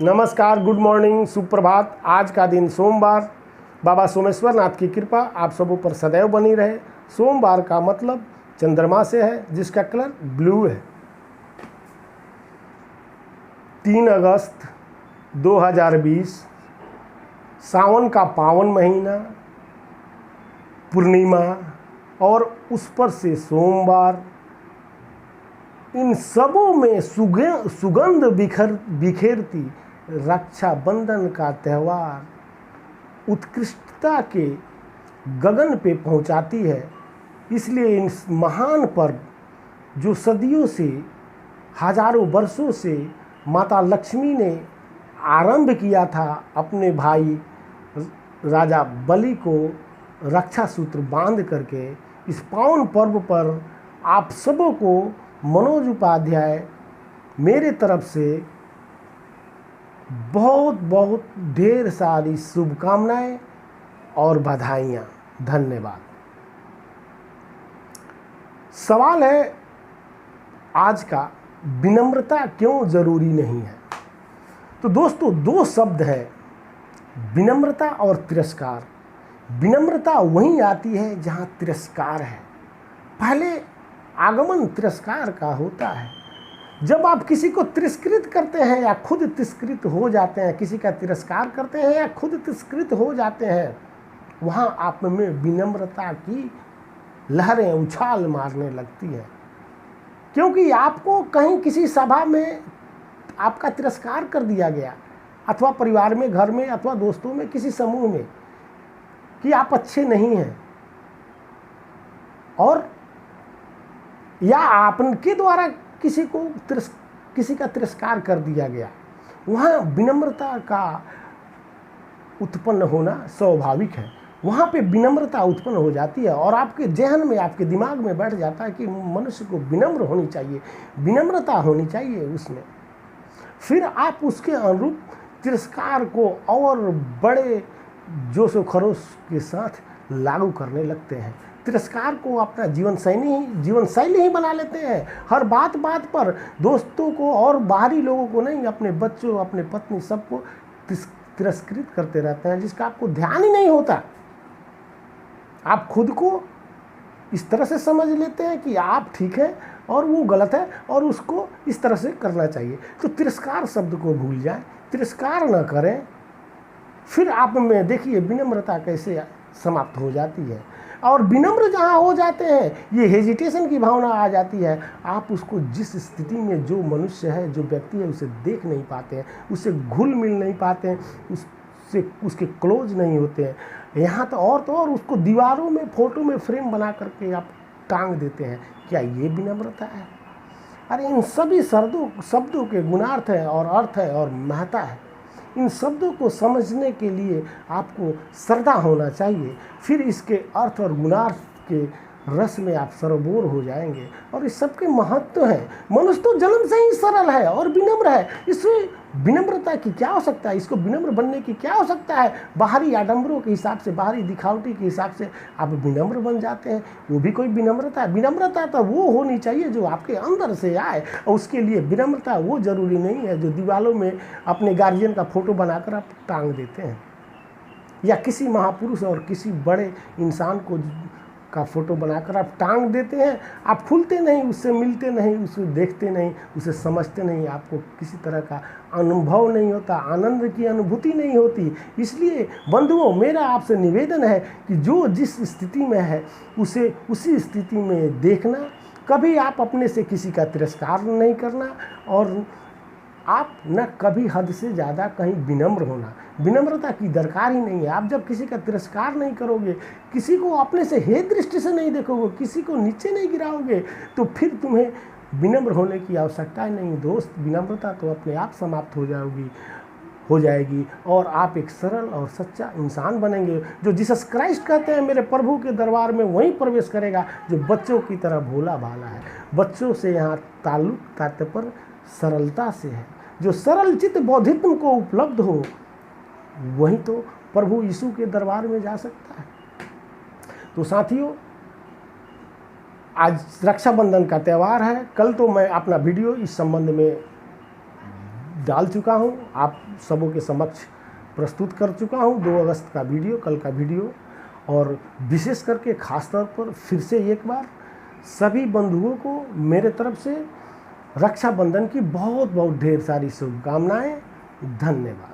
नमस्कार, good morning, सुप्रभात। आज का दिन सोमवार। बाबा सोमेश्वर नाथ की कृपा आप सबों पर सदैव बनी रहे। सोमवार का मतलब चंद्रमा से है, जिसका कलर ब्लू है। 3 अगस्त 2020 सावन का पावन महीना, पूर्णिमा और उस पर से सोमवार, इन सबों में सुगंध बिखेरती रक्षाबंधन का त्यौहार उत्कृष्टता के गगन पे पहुंचाती है। इसलिए इन महान पर्व जो सदियों से, हजारों वर्षों से माता लक्ष्मी ने आरंभ किया था अपने भाई राजा बलि को रक्षा सूत्र बांध करके, इस पावन पर्व पर आप सबों को मनोज उपाध्याय मेरे तरफ से बहुत बहुत ढेर सारी शुभकामनाएं और बधाइयाँ। धन्यवाद। सवाल है आज का, विनम्रता क्यों जरूरी नहीं है? तो दोस्तों, 2 शब्द है, विनम्रता और तिरस्कार। विनम्रता वहीं आती है जहाँ तिरस्कार है। पहले आगमन तिरस्कार का होता है। जब आप किसी को तिरस्कृत करते हैं या खुद तिरस्कृत हो जाते हैं, किसी का तिरस्कार करते हैं या खुद तिरस्कृत हो जाते हैं, वहाँ आप में विनम्रता की लहरें उछाल मारने लगती है। क्योंकि आपको कहीं किसी सभा में आपका तिरस्कार कर दिया गया, अथवा परिवार में, घर में, अथवा दोस्तों में, किसी समूह में, कि आप अच्छे नहीं हैं, और या आपके द्वारा किसी का तिरस्कार कर दिया गया, वहाँ विनम्रता का उत्पन्न होना स्वाभाविक है। वहाँ पे विनम्रता उत्पन्न हो जाती है और आपके जहन में, आपके दिमाग में बैठ जाता है कि मनुष्य को विनम्र होनी चाहिए, विनम्रता होनी चाहिए उसमें। फिर आप उसके अनुरूप तिरस्कार को और बड़े जोश व खरोश के साथ लागू करने लगते हैं। तिरस्कार को अपना जीवन शैली ही बना लेते हैं। हर बात पर दोस्तों को और बाहरी लोगों को नहीं, अपने बच्चों, अपने पत्नी, सबको तिरस्कृत करते रहते हैं, जिसका आपको ध्यान ही नहीं होता। आप खुद को इस तरह से समझ लेते हैं कि आप ठीक है और वो गलत है और उसको इस तरह से करना चाहिए। तो तिरस्कार शब्द को भूल जाएं, तिरस्कार न करें। फिर आप में देखिए विनम्रता कैसे समाप्त हो जाती है। और विनम्र जहाँ हो जाते हैं, ये हेजिटेशन की भावना आ जाती है। आप उसको जिस स्थिति में, जो मनुष्य है, जो व्यक्ति है, उसे देख नहीं पाते हैं, उससे घुल मिल नहीं पाते हैं, उसके क्लोज नहीं होते हैं। यहाँ तो और उसको दीवारों में, फोटो में फ्रेम बना करके आप टांग देते हैं। क्या ये विनम्रता है? अरे इन सभी शब्दों के गुणार्थ है और अर्थ है और महत्ता है। इन शब्दों को समझने के लिए आपको श्रद्धा होना चाहिए। फिर इसके अर्थ और गुणार्थ के रस में आप सरबोर हो जाएंगे। और इस सब के महत्व है। मनुष्य तो जन्म से ही सरल है और विनम्र है। इसमें विनम्रता की क्या आवश्यकता है? इसको विनम्र बनने की क्या आवश्यकता है? बाहरी आडंबरों के हिसाब से, बाहरी दिखावटी के हिसाब से आप विनम्र बन जाते हैं। वो भी कोई विनम्रता है? विनम्रता तो वो होनी चाहिए जो आपके अंदर से आए। और उसके लिए विनम्रता वो जरूरी नहीं है जो दीवालों में अपने गार्जियन का फोटो बनाकर आप टांग देते हैं, या किसी महापुरुष और किसी बड़े इंसान का फोटो बनाकर आप टांग देते हैं। आप खुलते नहीं, उससे मिलते नहीं, उसे देखते नहीं, उसे समझते नहीं, आपको किसी तरह का अनुभव नहीं होता, आनंद की अनुभूति नहीं होती। इसलिए बंधुओं, मेरा आपसे निवेदन है कि जो जिस स्थिति में है उसे उसी स्थिति में देखना। कभी आप अपने से किसी का तिरस्कार नहीं करना, और आप न कभी हद से ज़्यादा कहीं विनम्र होना। विनम्रता की दरकार ही नहीं है। आप जब किसी का तिरस्कार नहीं करोगे, किसी को अपने से हे दृष्टि से नहीं देखोगे, किसी को नीचे नहीं गिराओगे, तो फिर तुम्हें विनम्र होने की आवश्यकता ही नहीं। दोस्त, विनम्रता तो अपने आप समाप्त हो जाएगी और आप एक सरल और सच्चा इंसान बनेंगे। जो जीसस क्राइस्ट कहते हैं, मेरे प्रभु के दरबार में वहीं प्रवेश करेगा जो बच्चों की तरह भोला भाला है। बच्चों से यहाँ ताल्लुक तात्पर्य सरलता से है। जो सरल चित्त बौद्धित्व को उपलब्ध हो, वही तो प्रभु यीशु के दरबार में जा सकता है। तो साथियों, आज रक्षाबंधन का त्यौहार है। कल तो मैं अपना वीडियो इस संबंध में डाल चुका हूँ, आप सबों के समक्ष प्रस्तुत कर चुका हूँ 2 अगस्त का वीडियो, कल का वीडियो। और विशेष करके ख़ास तौर पर फिर से एक बार सभी बंधुओं को मेरे तरफ से रक्षाबंधन की बहुत बहुत ढेर सारी शुभकामनाएं। धन्यवाद।